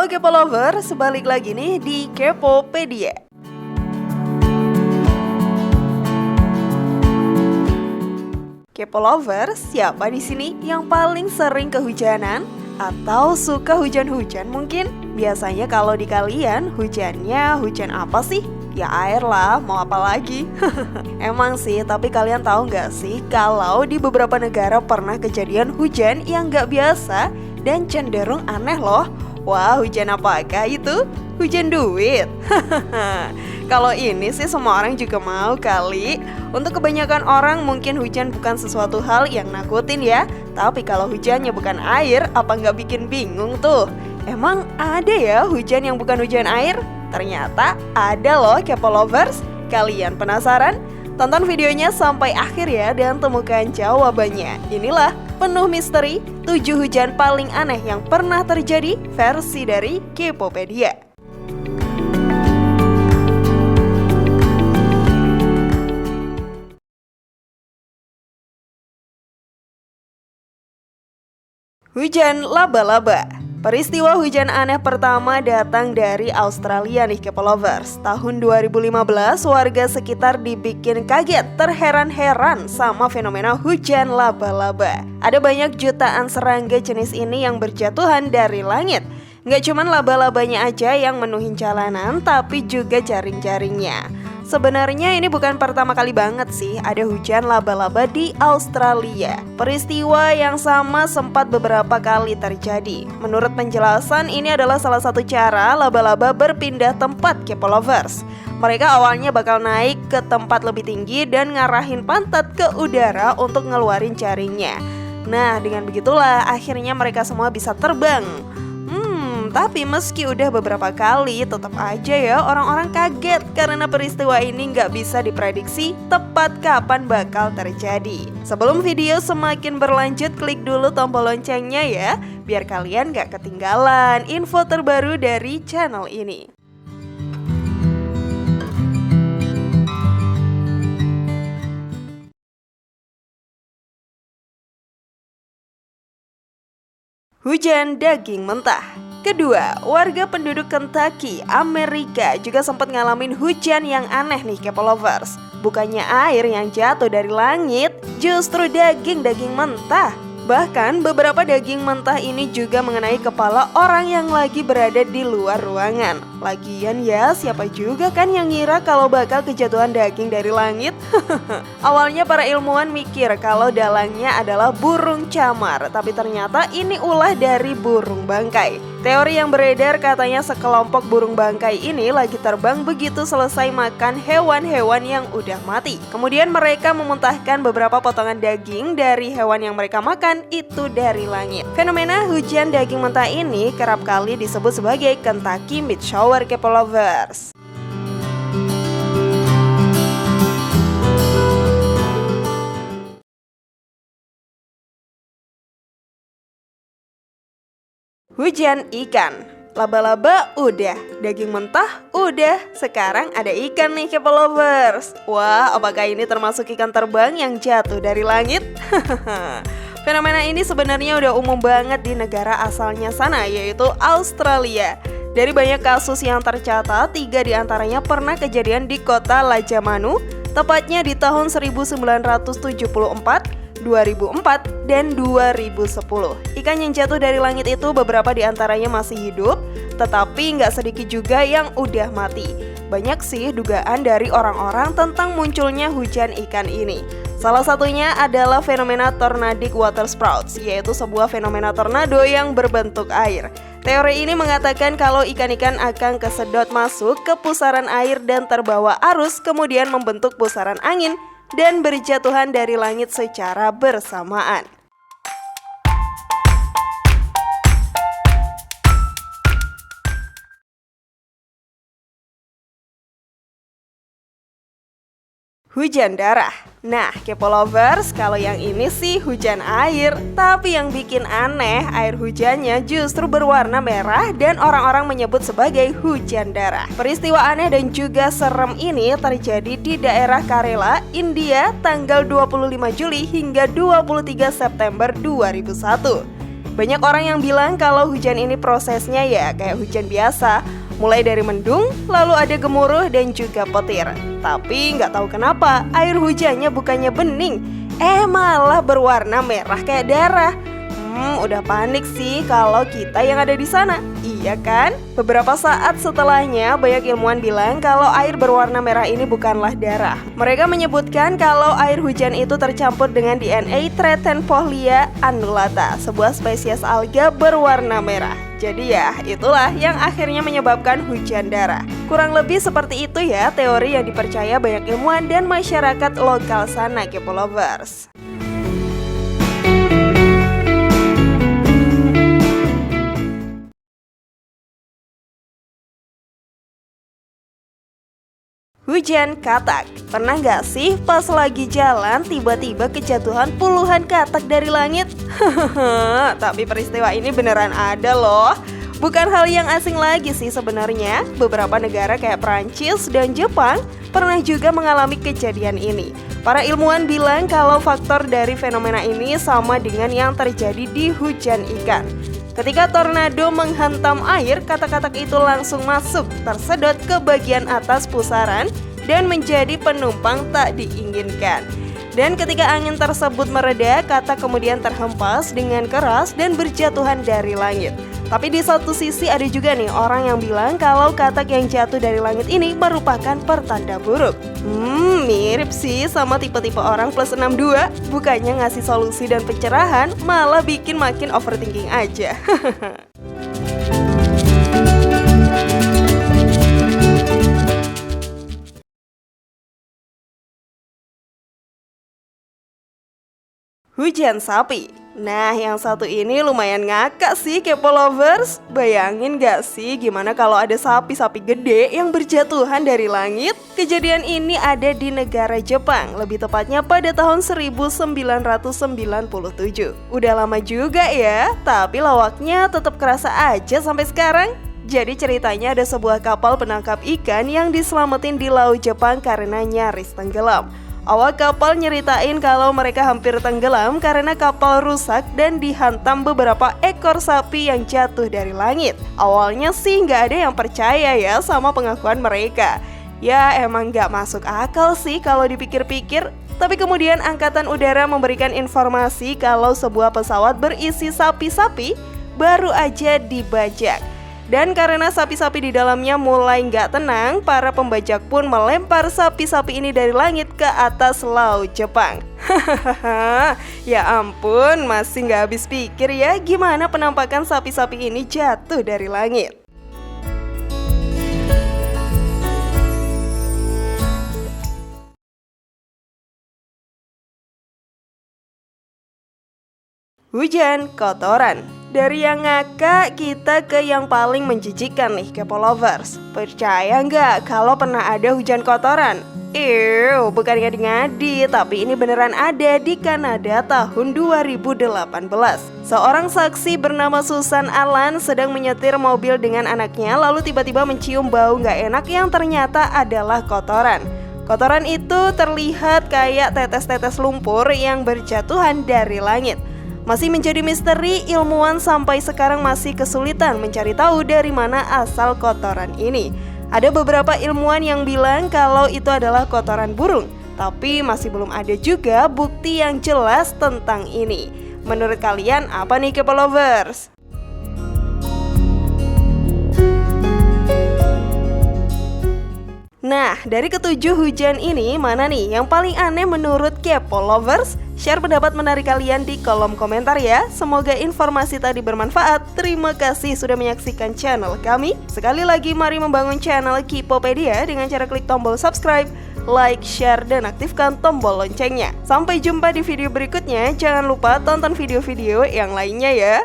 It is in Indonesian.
Halo Kepo Lover, balik lagi nih di Kepopedia. Kepo Lover, siapa di sini yang paling sering kehujanan? Atau suka hujan-hujan mungkin? Biasanya kalau di kalian, hujannya hujan apa sih? Ya air lah, mau apa lagi? Emang sih, tapi kalian tahu nggak sih kalau di beberapa negara pernah kejadian hujan yang nggak biasa dan cenderung aneh loh. Wah, hujan apakah itu? Hujan duit? Kalau ini sih semua orang juga mau kali. Untuk kebanyakan orang mungkin hujan bukan sesuatu hal yang nakutin ya. Tapi kalau hujannya bukan air, apa nggak bikin bingung tuh? Emang ada ya hujan yang bukan hujan air? Ternyata ada loh Kepo Lovers. Kalian penasaran? Tonton videonya sampai akhir ya dan temukan jawabannya. Inilah penuh misteri 7 hujan paling aneh yang pernah terjadi versi dari Kepopedia. Hujan laba-laba. Peristiwa hujan aneh pertama datang dari Australia nih Kepo Lovers. Tahun 2015 warga sekitar dibikin kaget, terheran-heran sama fenomena hujan laba-laba. Ada banyak jutaan serangga jenis ini yang berjatuhan dari langit. Nggak cuman laba-labanya aja yang menuhin jalanan, tapi juga jaring-jaringnya. Sebenarnya ini bukan pertama kali banget sih ada hujan laba-laba di Australia. Peristiwa yang sama sempat beberapa kali terjadi. Menurut penjelasan, ini adalah salah satu cara laba-laba berpindah tempat Kepo Lovers. Mereka awalnya bakal naik ke tempat lebih tinggi dan ngarahin pantat ke udara untuk ngeluarin jaringnya. Nah, dengan begitulah akhirnya mereka semua bisa terbang. Tapi meski udah beberapa kali, tetap aja ya orang-orang kaget karena peristiwa ini nggak bisa diprediksi tepat kapan bakal terjadi. Sebelum video semakin berlanjut, klik dulu tombol loncengnya ya, biar kalian nggak ketinggalan info terbaru dari channel ini. Hujan daging mentah. Kedua, warga penduduk Kentucky, Amerika juga sempat ngalamin hujan yang aneh nih Kepo Lovers. Bukannya air yang jatuh dari langit, justru daging-daging mentah. Bahkan beberapa daging mentah ini juga mengenai kepala orang yang lagi berada di luar ruangan. Lagian ya, siapa juga kan yang ngira kalau bakal kejatuhan daging dari langit? Awalnya para ilmuwan mikir kalau dalangnya adalah burung camar, tapi ternyata ini ulah dari burung bangkai. Teori yang beredar katanya sekelompok burung bangkai ini lagi terbang begitu selesai makan hewan-hewan yang udah mati. Kemudian mereka memuntahkan beberapa potongan daging dari hewan yang mereka makan itu dari langit. Fenomena hujan daging mentah ini kerap kali disebut sebagai Kentucky Meat Shower Kepo Lovers. Hujan ikan. Laba-laba udah, daging mentah udah, sekarang ada ikan nih Kepo Lovers. Wah, apakah ini termasuk ikan terbang yang jatuh dari langit? Fenomena ini sebenarnya udah umum banget di negara asalnya sana, yaitu Australia. Dari banyak kasus yang tercatat, 3 diantaranya pernah kejadian di kota Lajamanu, tepatnya di tahun 1974, 2004, dan 2010. Ikan yang jatuh dari langit itu beberapa diantaranya masih hidup, tetapi nggak sedikit juga yang udah mati. Banyak sih dugaan dari orang-orang tentang munculnya hujan ikan ini. Salah satunya adalah fenomena tornadic water sprouts, yaitu sebuah fenomena tornado yang berbentuk air. Teori ini mengatakan kalau ikan-ikan akan kesedot masuk ke pusaran air dan terbawa arus, kemudian membentuk pusaran angin dan berjatuhan dari langit secara bersamaan. Hujan darah. Nah, Kepo Lovers, kalau yang ini sih hujan air. Tapi yang bikin aneh, air hujannya justru berwarna merah dan orang-orang menyebut sebagai hujan darah. Peristiwa aneh dan juga serem ini terjadi di daerah Kerala, India, tanggal 25 Juli hingga 23 September 2001. Banyak orang yang bilang kalau hujan ini prosesnya ya kayak hujan biasa, mulai dari mendung, lalu ada gemuruh dan juga petir. Tapi nggak tahu kenapa air hujannya bukannya bening, malah berwarna merah kayak darah. Udah panik sih kalau kita yang ada di sana, iya kan? Beberapa saat setelahnya banyak ilmuwan bilang kalau air berwarna merah ini bukanlah darah. Mereka menyebutkan kalau air hujan itu tercampur dengan DNA Trettenfollia annulata, sebuah spesies alga berwarna merah. Jadi ya, itulah yang akhirnya menyebabkan hujan darah. Kurang lebih seperti itu ya teori yang dipercaya banyak ilmuwan dan masyarakat lokal sana, Kepo Lovers. Hujan katak. Pernah nggak sih pas lagi jalan tiba-tiba kejatuhan puluhan katak dari langit? Tapi peristiwa ini beneran ada loh. Bukan hal yang asing lagi sih sebenarnya. Beberapa negara kayak Prancis dan Jepang pernah juga mengalami kejadian ini. Para ilmuwan bilang kalau faktor dari fenomena ini sama dengan yang terjadi di hujan ikan. Ketika tornado menghantam air, katak-katak itu langsung masuk, tersedot ke bagian atas pusaran dan menjadi penumpang tak diinginkan. Dan ketika angin tersebut mereda, katak kemudian terhempas dengan keras dan berjatuhan dari langit. Tapi di satu sisi ada juga nih orang yang bilang kalau katak yang jatuh dari langit ini merupakan pertanda buruk. Mirip sih sama tipe-tipe orang plus 62. Bukannya ngasih solusi dan pencerahan, malah bikin makin overthinking aja. Hujan sapi. Nah, yang satu ini lumayan ngakak sih, Kepo Lovers. Bayangin gak sih gimana kalau ada sapi-sapi gede yang berjatuhan dari langit? Kejadian ini ada di negara Jepang, lebih tepatnya pada tahun 1997. Udah lama juga ya, tapi lawaknya tetap kerasa aja sampai sekarang. Jadi ceritanya ada sebuah kapal penangkap ikan yang diselamatin di laut Jepang karena nyaris tenggelam. Awak kapal nyeritain kalau mereka hampir tenggelam karena kapal rusak dan dihantam beberapa ekor sapi yang jatuh dari langit. Awalnya sih nggak ada yang percaya ya sama pengakuan mereka. Ya emang nggak masuk akal sih kalau dipikir-pikir. Tapi kemudian Angkatan Udara memberikan informasi kalau sebuah pesawat berisi sapi-sapi baru aja dibajak. Dan karena sapi-sapi di dalamnya mulai nggak tenang, para pembajak pun melempar sapi-sapi ini dari langit ke atas laut Jepang. Ya ampun, masih nggak habis pikir ya gimana penampakan sapi-sapi ini jatuh dari langit. Hujan kotoran. Dari yang ngakak kita ke yang paling menjijikkan nih, Kepo Lovers. Percaya nggak kalau pernah ada hujan kotoran? Bukan ngadi-ngadi, tapi ini beneran ada di Kanada tahun 2018. Seorang saksi bernama Susan Allen sedang menyetir mobil dengan anaknya, lalu tiba-tiba mencium bau nggak enak yang ternyata adalah kotoran. Kotoran itu terlihat kayak tetes-tetes lumpur yang berjatuhan dari langit. Masih menjadi misteri, ilmuwan sampai sekarang masih kesulitan mencari tahu dari mana asal kotoran ini. Ada beberapa ilmuwan yang bilang kalau itu adalah kotoran burung, tapi masih belum ada juga bukti yang jelas tentang ini. Menurut kalian apa nih, Kepo Lovers? Nah, dari ketujuh hujan ini, mana nih yang paling aneh menurut Kepo Lovers? Share pendapat menarik kalian di kolom komentar ya. Semoga informasi tadi bermanfaat. Terima kasih sudah menyaksikan channel kami. Sekali lagi mari membangun channel Kipopedia dengan cara klik tombol subscribe, like, share, dan aktifkan tombol loncengnya. Sampai jumpa di video berikutnya. Jangan lupa tonton video-video yang lainnya ya.